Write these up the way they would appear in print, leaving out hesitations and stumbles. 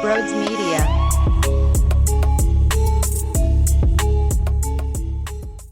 Broads Media.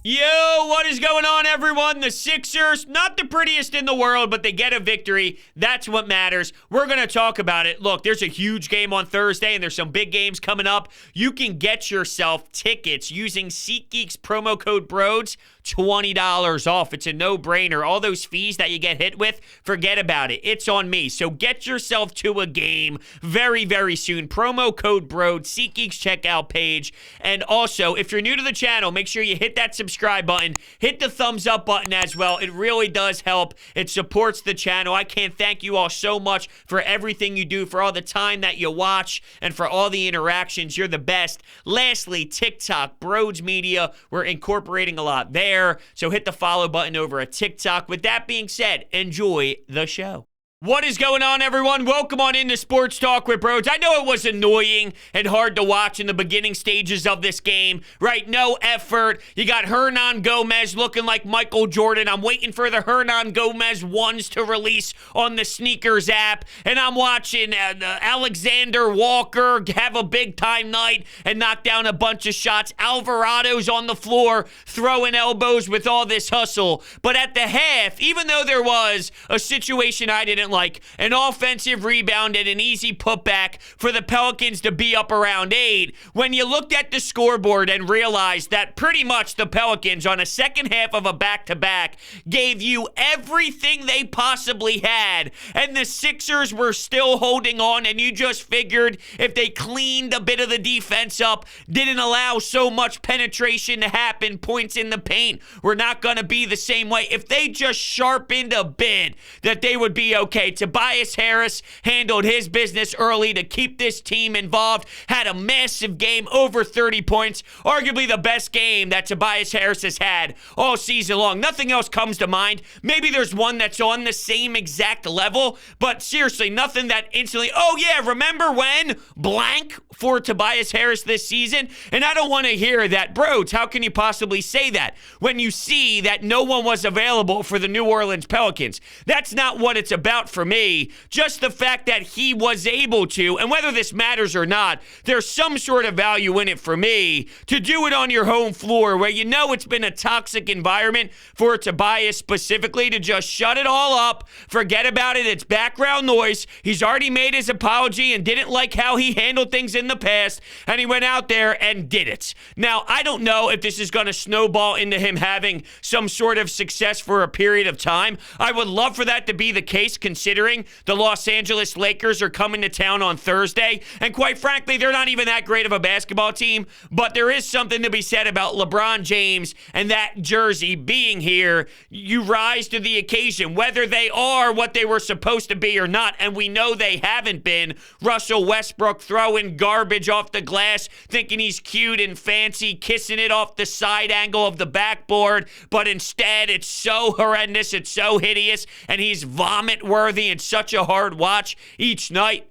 Yo, what is going on, everyone? The Sixers, not the prettiest in the world, but they get a victory. That's what matters. We're going to talk about it. Look, there's a huge game on Thursday, and there's some big games coming up. You can get yourself tickets using SeatGeek's promo code BROADS, $20 off. It's a no-brainer. All those fees that you get hit with, forget about it. It's on me. So get yourself to a game very, very soon. Promo code BROADS, SeatGeek's checkout page. And also, if you're new to the channel, make sure you hit that subscribe button. Hit the thumbs up button as well. It really does help. It supports the channel. I can't thank you all so much for everything you do, for all the time that you watch, and for all the interactions. You're the best. Lastly, TikTok, Broads Media. We're incorporating a lot there. So hit the follow button over at TikTok. With that being said, enjoy the show. What is going on, everyone? Welcome on into Sports Talk with Broads. I know it was annoying and hard to watch in the beginning stages of this game, right? No effort. You got Hernan Gomez looking like Michael Jordan. I'm waiting for the Hernan Gomez ones to release on the Sneakers app, and I'm watching Alexander Walker have a big-time night and knock down a bunch of shots. Alvarado's on the floor throwing elbows with all this hustle. But at the half, even though there was a situation I didn't like, an offensive rebound and an easy putback for the Pelicans to be up around 8. When you looked at the scoreboard and realized that pretty much the Pelicans on a second half of a back-to-back gave you everything they possibly had, and the Sixers were still holding on, and you just figured if they cleaned a bit of the defense up, didn't allow so much penetration to happen, points in the paint were not going to be the same way. If they just sharpened a bit, that they would be okay. Tobias Harris handled his business early to keep this team involved, had a massive game, over 30 points, arguably the best game that Tobias Harris has had all season long. Nothing else comes to mind. Maybe there's one that's on the same exact level, but seriously, nothing that instantly, oh yeah, remember when blank for Tobias Harris this season? And I don't want to hear that. Broads, how can you possibly say that when you see that no one was available for the New Orleans Pelicans? That's not what it's about for me. Just the fact that he was able to, and whether this matters or not, there's some sort of value in it for me to do it on your home floor where you know it's been a toxic environment for Tobias specifically, to just shut it all up, forget about it, it's background noise. He's already made his apology and didn't like how he handled things in the past, and he went out there and did it. Now, I don't know if this is going to snowball into him having some sort of success for a period of time. I would love for that to be the case, considering the Los Angeles Lakers are coming to town on Thursday. And quite frankly, they're not even that great of a basketball team, but there is something to be said about LeBron James and that jersey being here. You rise to the occasion, whether they are what they were supposed to be or not, and we know they haven't been. Russell Westbrook throwing garbage off the glass, thinking he's cute and fancy, kissing it off the side angle of the backboard, but instead it's so horrendous, it's so hideous, and he's vomit-worthy and such a hard watch each night.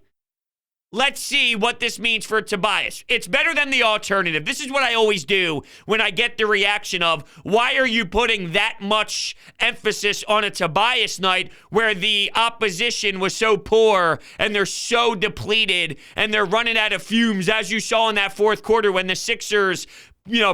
Let's see what this means for Tobias. It's better than the alternative. This is what I always do when I get the reaction of, why are you putting that much emphasis on a Tobias night where the opposition was so poor and they're so depleted and they're running out of fumes, as you saw in that fourth quarter when the Sixers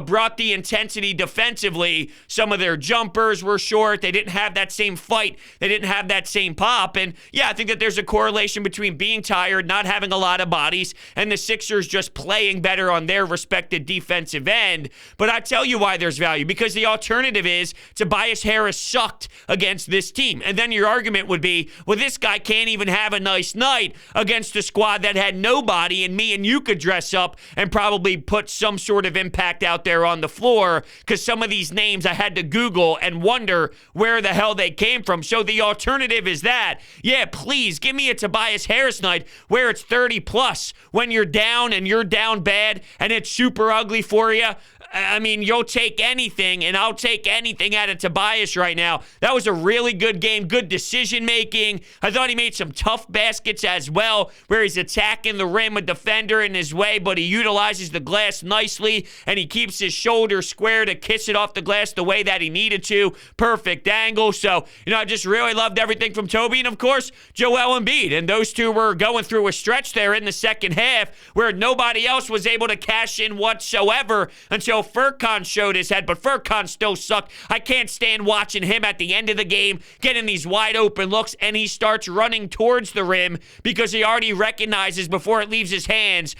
brought the intensity defensively. Some of their jumpers were short. They didn't have that same fight. They didn't have that same pop. And yeah, I think that there's a correlation between being tired, not having a lot of bodies, and the Sixers just playing better on their respected defensive end. But I tell you why there's value, because the alternative is Tobias Harris sucked against this team. And then your argument would be, well, this guy can't even have a nice night against a squad that had nobody, and me and you could dress up and probably put some sort of impact out there on the floor, because some of these names I had to Google and wonder where the hell they came from. So the alternative is that, yeah, please give me a Tobias Harris night where it's 30 plus when you're down and you're down bad and it's super ugly for you. I mean, you'll take anything, and I'll take anything out of Tobias right now. That was a really good game, good decision-making. I thought he made some tough baskets as well, where he's attacking the rim, a defender in his way, but he utilizes the glass nicely, and he keeps his shoulder square to kiss it off the glass the way that he needed to. Perfect angle. So, I just really loved everything from Toby, and of course, Joel Embiid. And those two were going through a stretch there in the second half where nobody else was able to cash in whatsoever until Furkan showed his head, but Furkan still sucked. I can't stand watching him at the end of the game getting these wide open looks, and he starts running towards the rim because he already recognizes before it leaves his hands,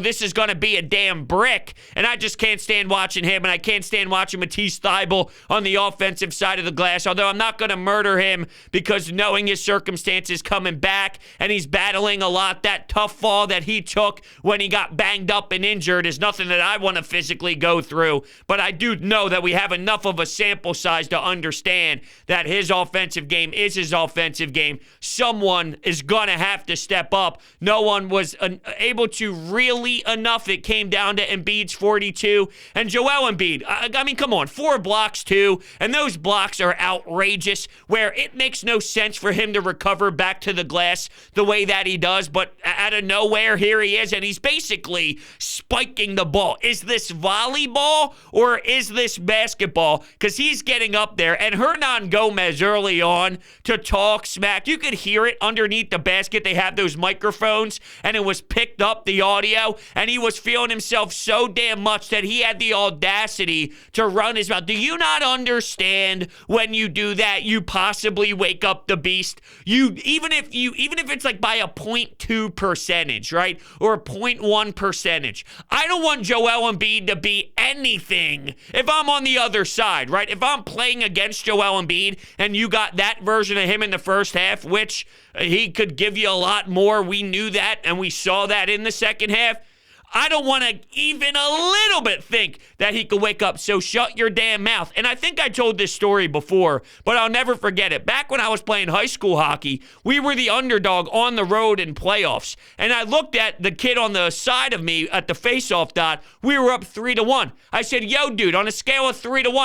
this is going to be a damn brick, and I just can't stand watching him, and I can't stand watching Matisse Thybulle on the offensive side of the glass, although I'm not going to murder him because knowing his circumstances coming back, and he's battling a lot, that tough fall that he took when he got banged up and injured is nothing that I want to physically go through, but I do know that we have enough of a sample size to understand that his offensive game is his offensive game. Someone is going to have to step up. No one was able to really enough. It came down to Embiid's 42, and Joel Embiid, I mean, come on, 4 blocks too, and those blocks are outrageous, where it makes no sense for him to recover back to the glass the way that he does, but out of nowhere, here he is, and he's basically spiking the ball. Is this volleyball or is this basketball? Because he's getting up there, and Hernan Gomez early on to talk smack. You could hear it underneath the basket. They have those microphones, and it was picked up, the audio, and he was feeling himself so damn much that he had the audacity to run his mouth. Do you not understand when you do that, you possibly wake up the beast? Even if it's like by a 0.2 percentage, right? Or a 0.1 percentage. I don't want Joel Embiid to be anything if I'm on the other side, right? If I'm playing against Joel Embiid and you got that version of him in the first half, which he could give you a lot more. We knew that, and we saw that in the second half. I don't want to even a little bit think that he could wake up, so shut your damn mouth. And I think I told this story before, but I'll never forget it. Back when I was playing high school hockey, we were the underdog on the road in playoffs. And I looked at the kid on the side of me at the face-off dot. We were up 3-1. I said, yo, dude, on a scale of 3-1,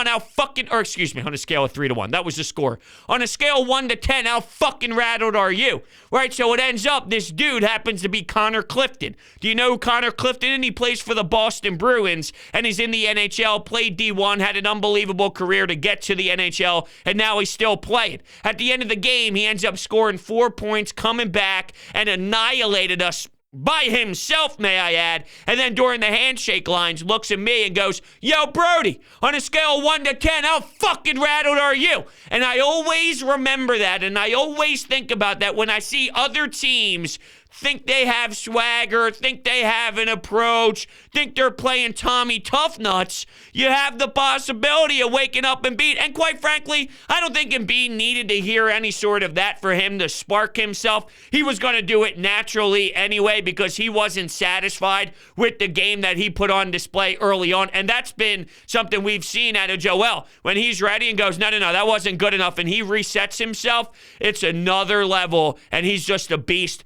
on a scale of 3-1, that was the score. On a scale of 1 to 10, how fucking rattled are you? Right, so it ends up, this dude happens to be Connor Clifton. Do you know who Connor Clifton is? He plays for the Boston Bruins, and he's in the NHL, played D1, had an unbelievable career to get to the NHL, and now he's still playing. At the end of the game, he ends up scoring 4 points, coming back, and annihilated us by himself, may I add, and then during the handshake lines, looks at me and goes, yo, Brody, on a scale of 1 to 10, how fucking rattled are you? And I always remember that, and I always think about that when I see other teams think they have swagger, think they have an approach, think they're playing Tommy Toughnuts. You have the possibility of waking up Embiid. And quite frankly, I don't think Embiid needed to hear any sort of that for him to spark himself. He was going to do it naturally anyway because he wasn't satisfied with the game that he put on display early on. And that's been something we've seen out of Joel. When he's ready and goes, no, that wasn't good enough, and he resets himself, it's another level, and he's just a beast.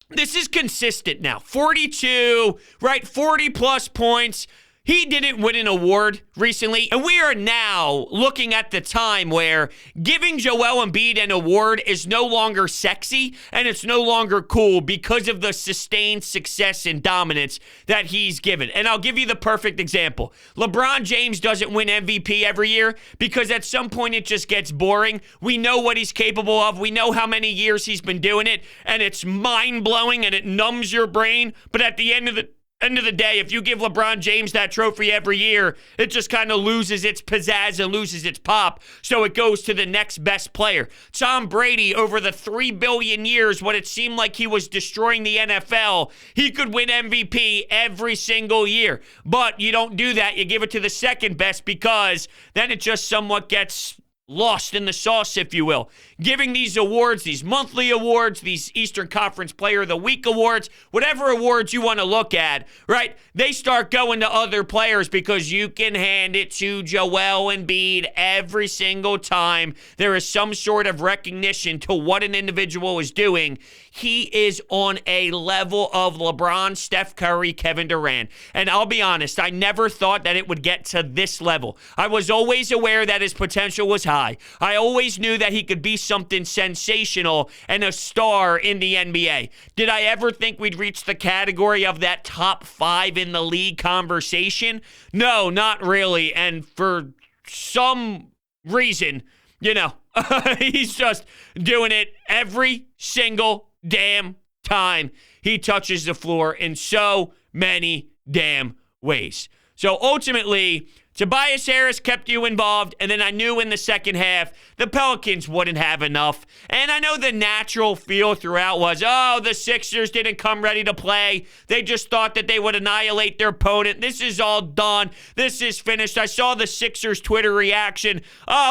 This is consistent now. 42, right? 40 plus points. He didn't win an award recently, and we are now looking at the time where giving Joel Embiid an award is no longer sexy, and it's no longer cool because of the sustained success and dominance that he's given. And I'll give you the perfect example. LeBron James doesn't win MVP every year because at some point it just gets boring. We know what he's capable of. We know how many years he's been doing it, and it's mind-blowing, and it numbs your brain. But at the end of the day, if you give LeBron James that trophy every year, it just kind of loses its pizzazz and loses its pop, so it goes to the next best player. Tom Brady, over the 3 billion years, when it seemed like he was destroying the NFL, he could win MVP every single year. But you don't do that. You give it to the second best because then it just somewhat gets lost in the sauce, if you will. Giving these awards, these monthly awards, these Eastern Conference Player of the Week awards, whatever awards you want to look at, right? They start going to other players because you can hand it to Joel Embiid every single time there is some sort of recognition to what an individual is doing. he is on a level of LeBron, Steph Curry, Kevin Durant. And I'll be honest, I never thought that it would get to this level. I was always aware that his potential was high. I always knew that he could be something sensational and a star in the NBA. Did I ever think we'd reach the category of that top 5 in the league conversation? No, not really. And for some reason, he's just doing it every single damn time he touches the floor in so many damn ways. So ultimately, Tobias Harris kept you involved, and then I knew in the second half the Pelicans wouldn't have enough. And I know the natural feel throughout was, the Sixers didn't come ready to play. They just thought that they would annihilate their opponent. This is all done. This is finished. I saw the Sixers Twitter reaction.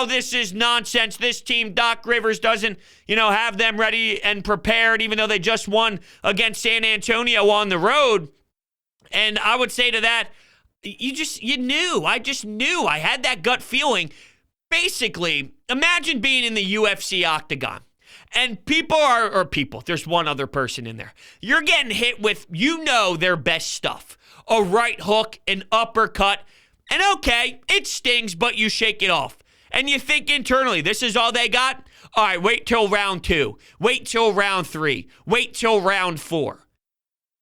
This is nonsense. This team, Doc Rivers, doesn't, have them ready and prepared, even though they just won against San Antonio on the road. And I would say to that, you knew. I just knew. I had that gut feeling. Basically, imagine being in the UFC octagon. And there's one other person in there. You're getting hit with, their best stuff. A right hook, an uppercut. And okay, it stings, but you shake it off. And you think internally, this is all they got? All right, wait till round 2. Wait till round 3. Wait till round 4.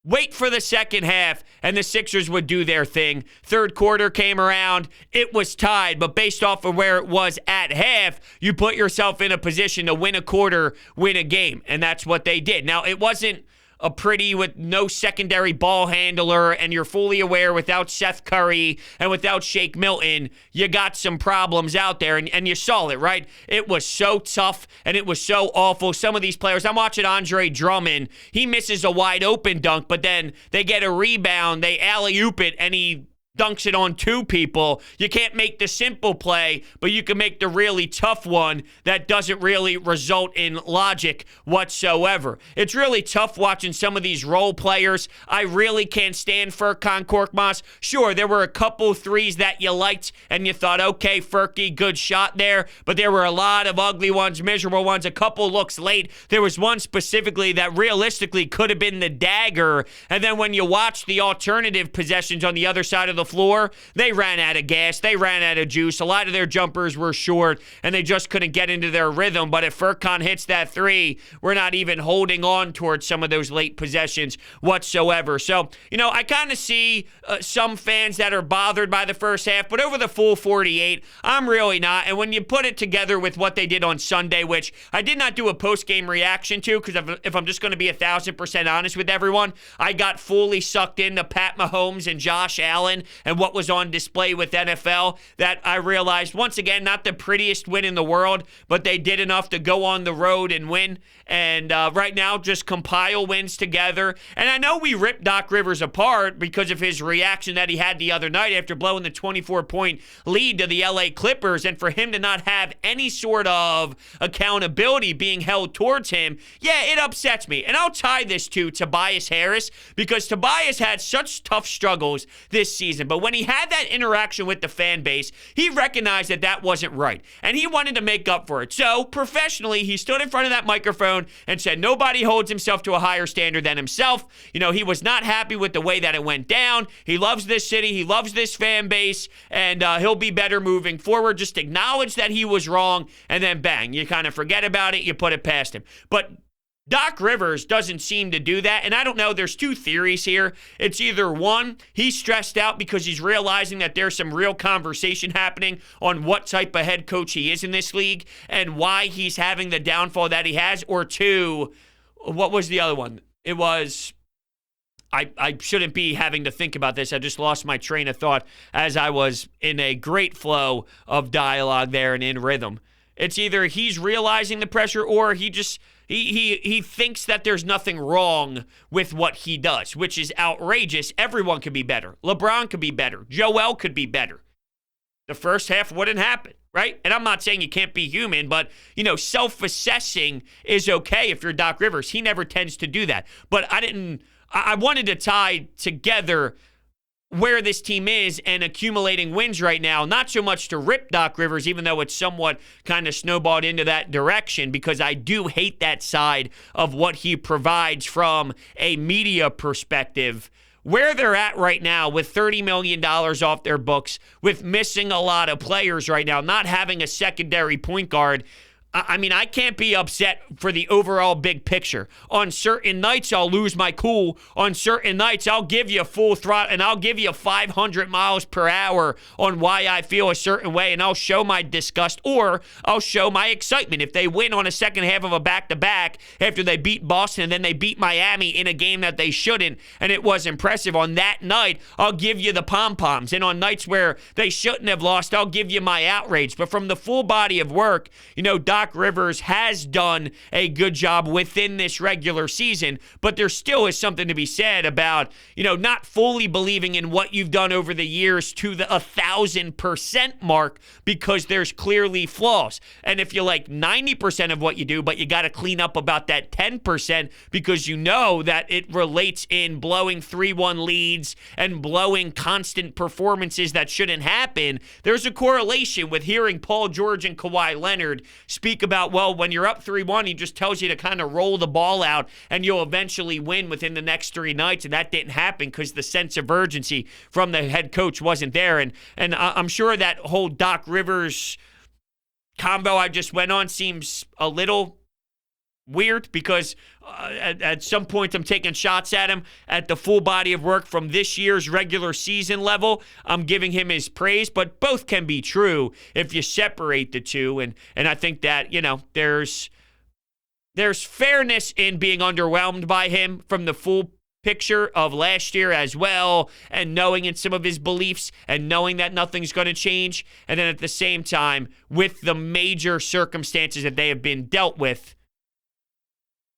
Wait for the second half, and the Sixers would do their thing. Third quarter came around. It was tied, but based off of where it was at half, you put yourself in a position to win a quarter, win a game, and that's what they did. Now, it wasn't a pretty with no secondary ball handler, and you're fully aware without Seth Curry and without Shake Milton, you got some problems out there, and you saw it, right? It was so tough, and it was so awful. Some of these players, I'm watching Andre Drummond. He misses a wide open dunk, but then they get a rebound, they alley-oop it, and he dunks it on 2 people. You can't make the simple play, but you can make the really tough one that doesn't really result in logic whatsoever. It's really tough watching some of these role players. I really can't stand Furkan Korkmaz. Sure, there were a couple threes that you liked, and you thought, okay, Furky, good shot there, but there were a lot of ugly ones, miserable ones, a couple looks late. There was one specifically that realistically could have been the dagger, and then when you watch the alternative possessions on the other side of the floor, they ran out of gas, they ran out of juice. A lot of their jumpers were short, and they just couldn't get into their rhythm. But if Furkan hits that 3, we're not even holding on towards some of those late possessions whatsoever. So, I kind of see some fans that are bothered by the first half, but over the full 48, I'm really not. And when you put it together with what they did on Sunday, which I did not do a post-game reaction to, because if I'm just going to be 1,000% honest with everyone, I got fully sucked into Pat Mahomes and Josh Allen and what was on display with NFL, that I realized, once again, not the prettiest win in the world, but they did enough to go on the road and win. And right now, just compile wins together. And I know we ripped Doc Rivers apart because of his reaction that he had the other night after blowing the 24-point lead to the LA Clippers. And for him to not have any sort of accountability being held towards him, yeah, it upsets me. And I'll tie this to Tobias Harris, because Tobias had such tough struggles this season. But when he had that interaction with the fan base, he recognized that that wasn't right. And he wanted to make up for it. So professionally, he stood in front of that microphone and said nobody holds himself to a higher standard than himself. He was not happy with the way that it went down. He loves this city. He loves this fan base. And he'll be better moving forward. Just acknowledge that he was wrong. And then bang, you kind of forget about it. You put it past him. But Doc Rivers doesn't seem to do that, and I don't know, there's 2 theories here. It's either one, he's stressed out because he's realizing that there's some real conversation happening on what type of head coach he is in this league and why he's having the downfall that he has, or 2, what was the other one? It was, I shouldn't be having to think about this. I just lost my train of thought as I was in a great flow of dialogue there and in rhythm. It's either he's realizing the pressure, or he just He thinks that there's nothing wrong with what he does, which is outrageous. Everyone could be better. LeBron could be better. Joel could be better. The first half wouldn't happen, right? And I'm not saying you can't be human, but, self-assessing is okay if you're Doc Rivers. He never tends to do that. But I wanted to tie together where this team is and accumulating wins right now. Not so much to rip Doc Rivers, even though it's somewhat kind of snowballed into that direction, because I do hate that side of what he provides from a media perspective. Where they're at right now with $30 million off their books, with missing a lot of players right now, not having a secondary point guard, I mean, I can't be upset for the overall big picture. On certain nights, I'll lose my cool. On certain nights, I'll give you full throttle, and I'll give you 500 miles per hour on why I feel a certain way, and I'll show my disgust, or I'll show my excitement. If they win on a second half of a back-to-back after they beat Boston and then they beat Miami in a game that they shouldn't, and it was impressive, on that night, I'll give you the pom-poms. And on nights where they shouldn't have lost, I'll give you my outrage. But from the full body of work, Doc Rivers has done a good job within this regular season, but there still is something to be said about, not fully believing in what you've done over the years to the 1,000% mark, because there's clearly flaws. And if you like 90% of what you do, but you got to clean up about that 10% because you know that it relates in blowing 3-1 leads and blowing constant performances that shouldn't happen, there's a correlation with hearing Paul George and Kawhi Leonard speak about, well, when you're up 3-1, he just tells you to kind of roll the ball out and you'll eventually win within the next 3 nights. And that didn't happen because the sense of urgency from the head coach wasn't there. And I'm sure that whole Doc Rivers combo I just went on seems a little weird, because at some point I'm taking shots at him at the full body of work from this year's regular season level. I'm giving him his praise, but both can be true if you separate the two. And I think that, there's fairness in being underwhelmed by him from the full picture of last year as well, and knowing in some of his beliefs and knowing that nothing's going to change. And then at the same time, with the major circumstances that they have been dealt with,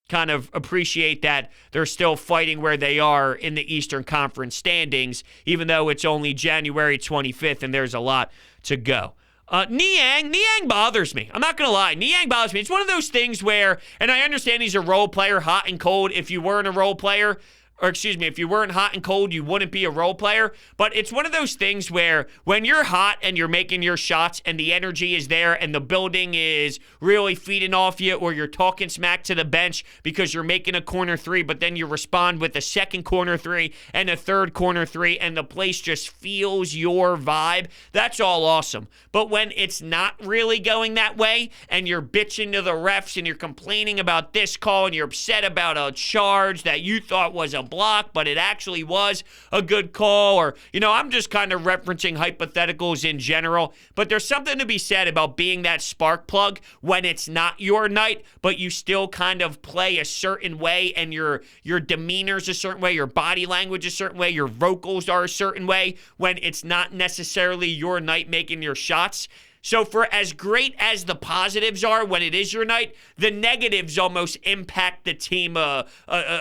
kind of appreciate that they're still fighting where they are in the Eastern Conference standings, even though it's only January 25th and there's a lot to go. Niang bothers me. I'm not going to lie. Niang bothers me. It's one of those things where, and I understand he's a role player, hot and cold. If you weren't a role player, if you weren't hot and cold, you wouldn't be a role player. But it's one of those things where when you're hot and you're making your shots and the energy is there and the building is really feeding off you, or you're talking smack to the bench because you're making a corner three, but then you respond with a second corner three and a third corner three, and the place just feels your vibe, that's all awesome. But when it's not really going that way and you're bitching to the refs and you're complaining about this call and you're upset about a charge that you thought was a block, but it actually was a good call, or, I'm just kind of referencing hypotheticals in general, but there's something to be said about being that spark plug when it's not your night, but you still kind of play a certain way, and your demeanor's a certain way, your body language a certain way, your vocals are a certain way when it's not necessarily your night making your shots. So for as great as the positives are when it is your night, the negatives almost impact the team a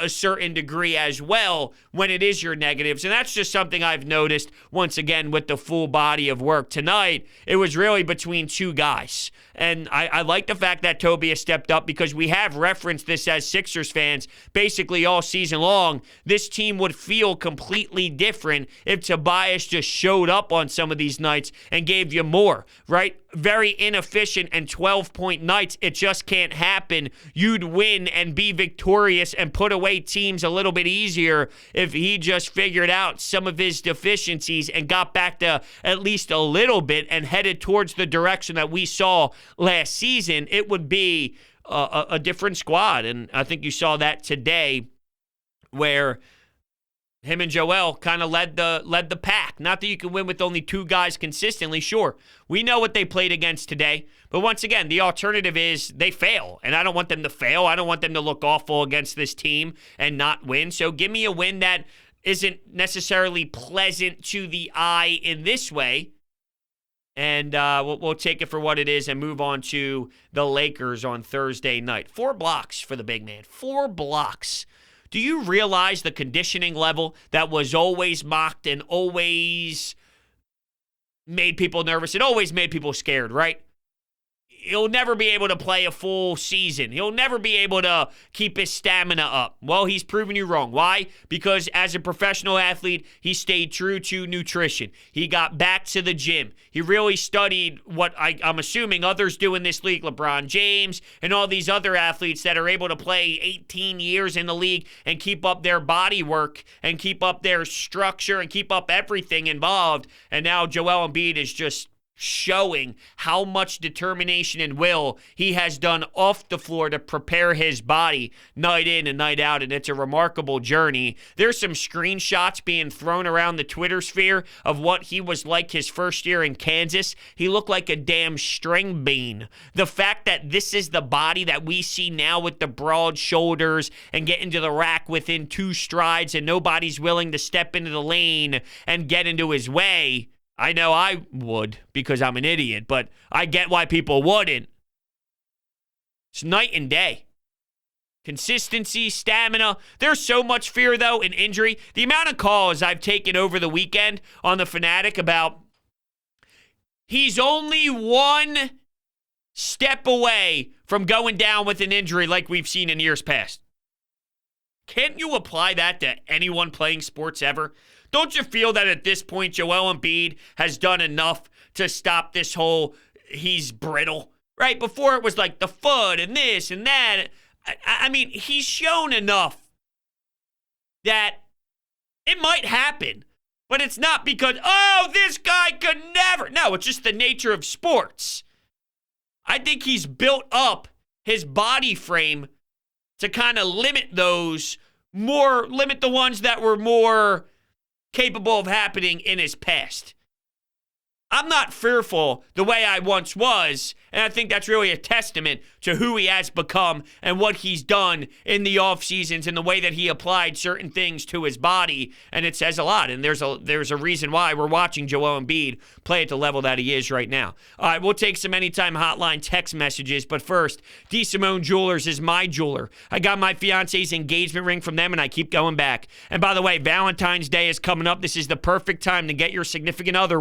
certain degree as well when it is your negatives. And that's just something I've noticed, once again, with the full body of work tonight. It was really between two guys. And I like the fact that Tobias stepped up, because we have referenced this as Sixers fans basically all season long. This team would feel completely different if Tobias just showed up on some of these nights and gave you more, right? Very inefficient and 12-point nights. It just can't happen. You'd win and be victorious and put away teams a little bit easier if he just figured out some of his deficiencies and got back to at least a little bit and headed towards the direction that we saw last season. It would be a different squad. And I think you saw that today, where him and Joel kind of led the pack. Not that you can win with only two guys consistently. Sure, we know what they played against today. But once again, the alternative is they fail. And I don't want them to fail. I don't want them to look awful against this team and not win. So give me a win that isn't necessarily pleasant to the eye in this way. And we'll take it for what it is and move on to the Lakers on Thursday night. 4 blocks for the big man. 4 blocks. Do you realize the conditioning level that was always mocked and always made people nervous? It always made people scared, right? he'll never be able to play a full season. He'll never be able to keep his stamina up. Well, he's proven you wrong. Why? Because as a professional athlete, he stayed true to nutrition. He got back to the gym. He really studied what I'm assuming others do in this league, LeBron James and all these other athletes that are able to play 18 years in the league and keep up their body work and keep up their structure and keep up everything involved. And now Joel Embiid is just showing how much determination and will he has done off the floor to prepare his body night in and night out, and it's a remarkable journey. There's some screenshots being thrown around the Twitter sphere of what he was like his first year in Kansas. He looked like a damn string bean. The fact that this is the body that we see now with the broad shoulders and get into the rack within 2 strides and nobody's willing to step into the lane and get into his way. I know I would because I'm an idiot, but I get why people wouldn't. It's night and day. Consistency, stamina. There's so much fear, though, in injury. The amount of calls I've taken over the weekend on the Fanatic about he's only 1 step away from going down with an injury like we've seen in years past. Can't you apply that to anyone playing sports ever? Don't you feel that at this point, Joel Embiid has done enough to stop this whole he's brittle, right? Before it was like the foot and this and that. I mean, he's shown enough that it might happen, but it's not because, oh, this guy could never. No, it's just the nature of sports. I think he's built up his body frame to kind of limit the ones that were more capable of happening in his past. I'm not fearful the way I once was, and I think that's really a testament to who he has become and what he's done in the off seasons and the way that he applied certain things to his body, and it says a lot. And there's a reason why we're watching Joel Embiid play at the level that he is right now. All right, we'll take some Anytime Hotline text messages, but first, DeSimone Jewelers is my jeweler. I got my fiance's engagement ring from them, and I keep going back. And by the way, Valentine's Day is coming up. This is the perfect time to get your significant other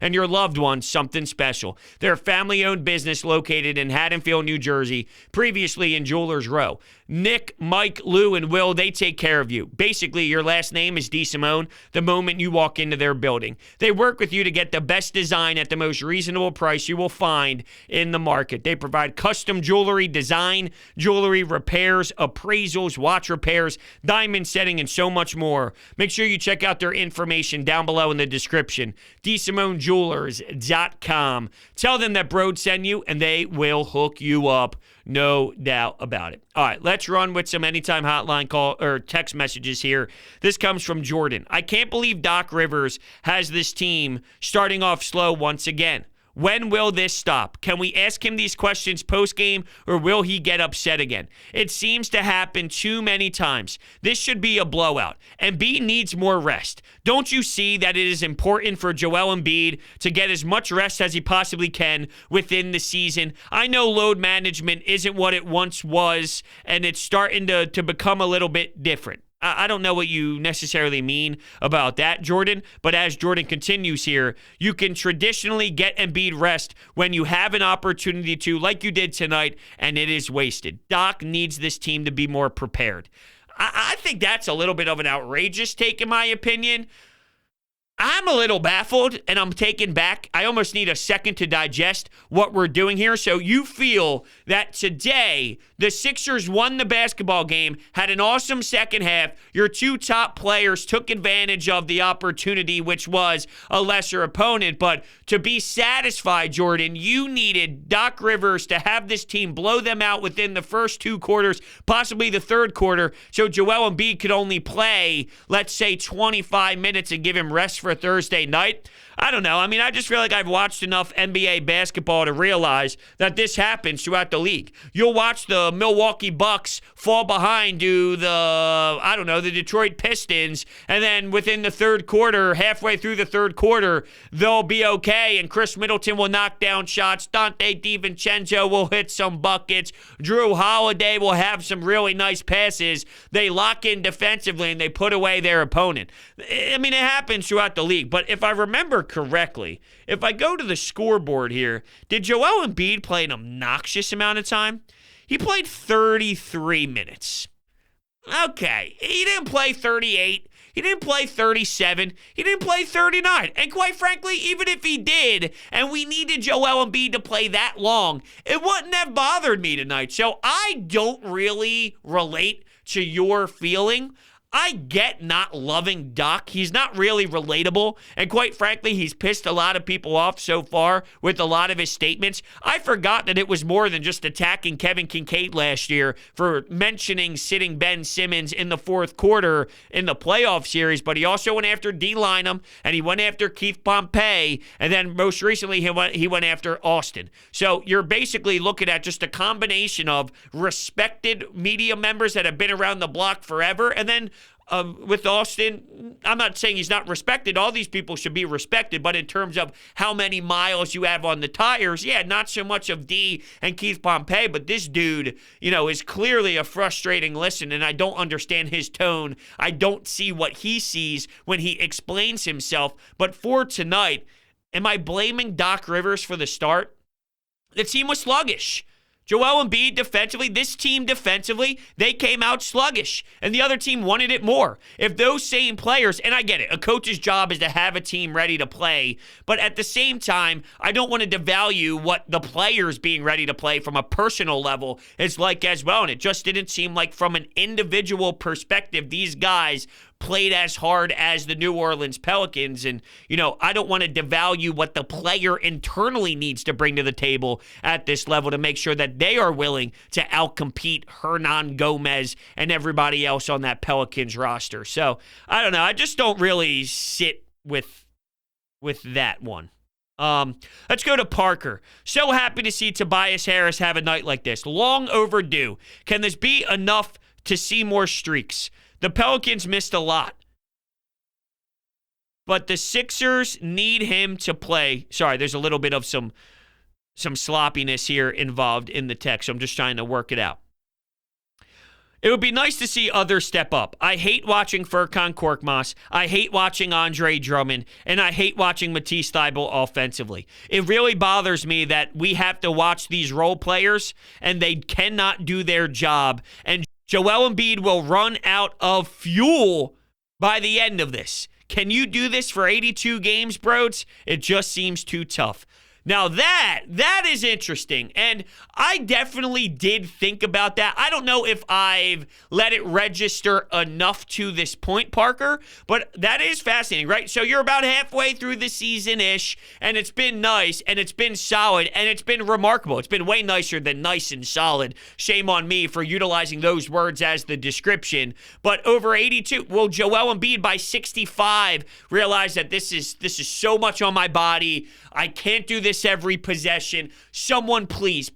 and your loved ones something special. They're a family-owned business located in Haddonfield, New Jersey, previously in Jewelers Row. Nick, Mike, Lou, and Will, they take care of you. Basically, your last name is DeSimone the moment you walk into their building. They work with you to get the best design at the most reasonable price you will find in the market. They provide custom jewelry design, jewelry repairs, appraisals, watch repairs, diamond setting, and so much more. Make sure you check out their information down below in the description. DeSimoneJewelers.com. Tell them that Brode sent you, and they will hook you up. No doubt about it. All right, let's run with some Anytime Hotline call or text messages here. This comes from Jordan. I can't believe Doc Rivers has this team starting off slow once again. When will this stop? Can we ask him these questions post-game, or will he get upset again? It seems to happen too many times. This should be a blowout. Embiid needs more rest. Don't you see that it is important for Joel Embiid to get as much rest as he possibly can within the season? I know load management isn't what it once was, and it's starting to become a little bit different. I don't know what you necessarily mean about that, Jordan, but as Jordan continues here, you can traditionally get Embiid rest when you have an opportunity to, like you did tonight, and it is wasted. Doc needs this team to be more prepared. I think that's a little bit of an outrageous take, in my opinion. I'm a little baffled, and I'm taken back. I almost need a second to digest what we're doing here. So you feel that today the Sixers won the basketball game, had an awesome second half. Your 2 top players took advantage of the opportunity, which was a lesser opponent. But to be satisfied, Jordan, you needed Doc Rivers to have this team blow them out within the first 2 quarters, possibly the third quarter, so Joel Embiid could only play, let's say, 25 minutes and give him rest for a Thursday night. I don't know. I mean, I just feel like I've watched enough NBA basketball to realize that this happens throughout the league. You'll watch the Milwaukee Bucks fall behind to the Detroit Pistons, and then within the third quarter, halfway through the third quarter, they'll be okay, and Chris Middleton will knock down shots. Dante DiVincenzo will hit some buckets. Drew Holiday will have some really nice passes. They lock in defensively, and they put away their opponent. I mean, it happens throughout the the league. But if I remember correctly, if I go to the scoreboard here, did Joel Embiid play an obnoxious amount of time? He played 33 minutes. Okay, he didn't play 38. He didn't play 37. He didn't play 39. And quite frankly, even if he did, and we needed Joel Embiid to play that long, it wouldn't have bothered me tonight. So I don't really relate to your feeling. I get not loving Doc. He's not really relatable. And quite frankly, he's pissed a lot of people off so far with a lot of his statements. I forgot that it was more than just attacking Kevin Kincaid last year for mentioning sitting Ben Simmons in the fourth quarter in the playoff series, but he also went after D-Lynam, and he went after Keith Pompey, and then most recently he went after Austin. So you're basically looking at just a combination of respected media members that have been around the block forever, and then with Austin, I'm not saying he's not respected. All these people should be respected, but in terms of how many miles you have on the tires, yeah, not so much of D and Keith Pompey, but this dude, is clearly a frustrating listen, and I don't understand his tone. I don't see what he sees when he explains himself. But for tonight, am I blaming Doc Rivers for the start? The team was sluggish. Joel Embiid defensively, this team defensively, they came out sluggish, and the other team wanted it more. If those same players, and I get it, a coach's job is to have a team ready to play, but at the same time, I don't want to devalue what the players being ready to play from a personal level is like as well, and it just didn't seem like from an individual perspective, these guys played as hard as the New Orleans Pelicans. And, I don't want to devalue what the player internally needs to bring to the table at this level to make sure that they are willing to outcompete Hernan Gomez and everybody else on that Pelicans roster. So, I don't know. I just don't really sit with that one. Let's go to Parker. So happy to see Tobias Harris have a night like this. Long overdue. Can this be enough to see more streaks? The Pelicans missed a lot, but the Sixers need him to play. Sorry, there's a little bit of some sloppiness here involved in the text, so I'm just trying to work it out. It would be nice to see others step up. I hate watching Furkan Korkmaz. I hate watching Andre Drummond, and I hate watching Matisse Thybulle offensively. It really bothers me that we have to watch these role players, and they cannot do their job, and Joel Embiid will run out of fuel by the end of this. Can you do this for 82 games, bros? It just seems too tough. Now that is interesting, and I definitely did think about that. I don't know if I've let it register enough to this point, Parker, but that is fascinating, right? So you're about halfway through the season-ish, and it's been nice, and it's been solid, and it's been remarkable. It's been way nicer than nice and solid. Shame on me for utilizing those words as the description. But over 82, will Joel Embiid by 65 realize that this is so much on my body? I can't do this every possession. Someone please,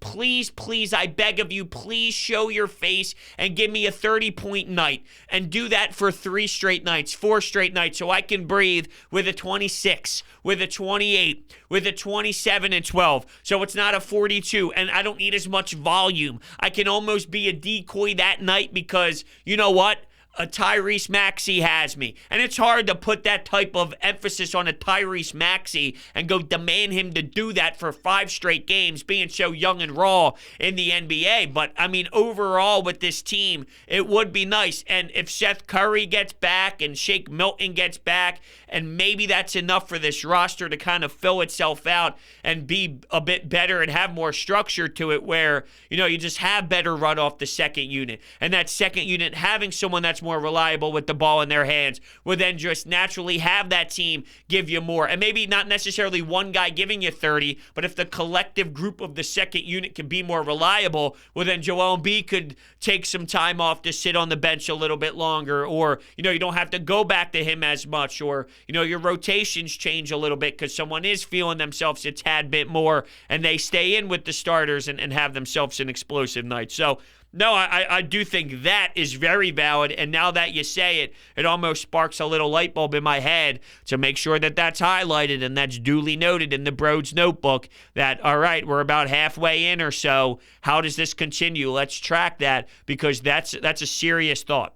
I beg of you, please show your face and give me a 30-point night and do that for 3 straight nights, 4 straight nights so I can breathe with a 26, with a 28, with a 27 and 12. So it's not a 42 and I don't need as much volume. I can almost be a decoy that night because you know what? A Tyrese Maxey has me. And it's hard to put that type of emphasis on a Tyrese Maxey and go demand him to do that for 5 straight games, being so young and raw in the NBA. But, I mean, overall with this team, it would be nice. And if Seth Curry gets back and Shake Milton gets back, and maybe that's enough for this roster to kind of fill itself out and be a bit better and have more structure to it where, you just have better run off the second unit. And that second unit having someone that's more reliable with the ball in their hands will then just naturally have that team give you more. And maybe not necessarily one guy giving you 30, but if the collective group of the second unit can be more reliable, well then Joel Embiid could take some time off to sit on the bench a little bit longer, or, you don't have to go back to him as much, or, your rotations change a little bit because someone is feeling themselves a tad bit more and they stay in with the starters and have themselves an explosive night. So, no, I do think that is very valid, and now that you say it, it almost sparks a little light bulb in my head to make sure that that's highlighted and that's duly noted in the Broads notebook that, all right, we're about halfway in or so. How does this continue? Let's track that because that's a serious thought.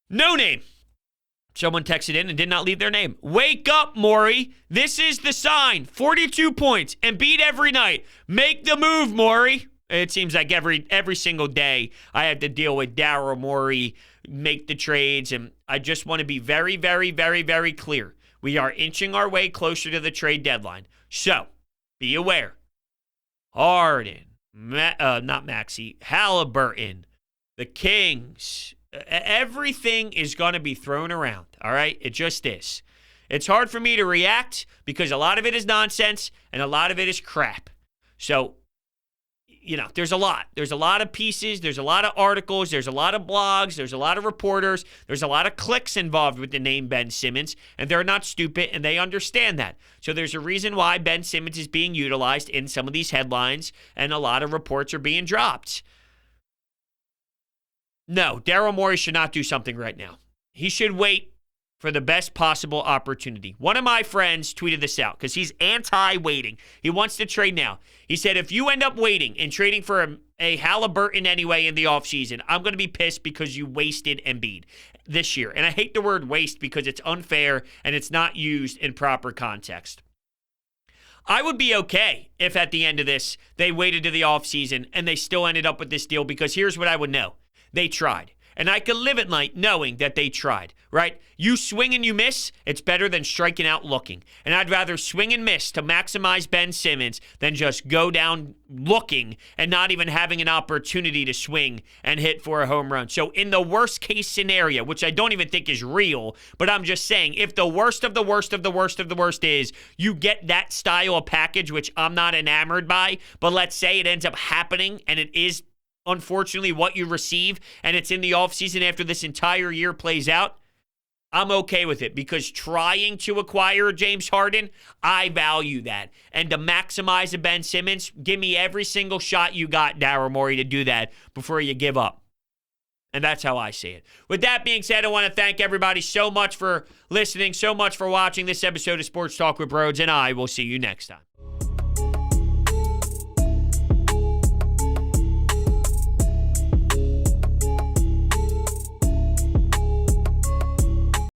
No name Someone texted in and did not leave their name. Wake up, Maury. This is the sign. 42 points. Embiid every night. Make the move, Maury. It seems like every single day I have to deal with Daryl Morey, make the trades, and I just want to be very, very, very, very clear. We are inching our way closer to the trade deadline. So, be aware. Harden, not Maxey, Halliburton, the Kings, everything is going to be thrown around, all right? It just is. It's hard for me to react because a lot of it is nonsense and a lot of it is crap. So, there's a lot. There's a lot of pieces. There's a lot of articles. There's a lot of blogs. There's a lot of reporters. There's a lot of clicks involved with the name Ben Simmons, and they're not stupid, and they understand that. So there's a reason why Ben Simmons is being utilized in some of these headlines, and a lot of reports are being dropped. No, Daryl Morey should not do something right now. He should wait for the best possible opportunity. One of my friends tweeted this out because he's anti-waiting. He wants to trade now. He said, if you end up waiting and trading for a Halliburton anyway in the offseason, I'm going to be pissed because you wasted Embiid this year. And I hate the word waste because it's unfair and it's not used in proper context. I would be okay if at the end of this, they waited to the offseason and they still ended up with this deal because here's what I would know. They tried. And I could live at night knowing that they tried, right? You swing and you miss, it's better than striking out looking. And I'd rather swing and miss to maximize Ben Simmons than just go down looking and not even having an opportunity to swing and hit for a home run. So in the worst case scenario, which I don't even think is real, but I'm just saying, if the worst of the worst of the worst of the worst is you get that style of package, which I'm not enamored by, but let's say it ends up happening and it is unfortunately what you receive, and it's in the offseason after this entire year plays out, I'm okay with it because trying to acquire James Harden, I value that. And to maximize a Ben Simmons, give me every single shot you got, Daryl Morey, to do that before you give up. And that's how I see it. With that being said, I want to thank everybody so much for listening, so much for watching this episode of Sports Talk with Broads, and I will see you next time.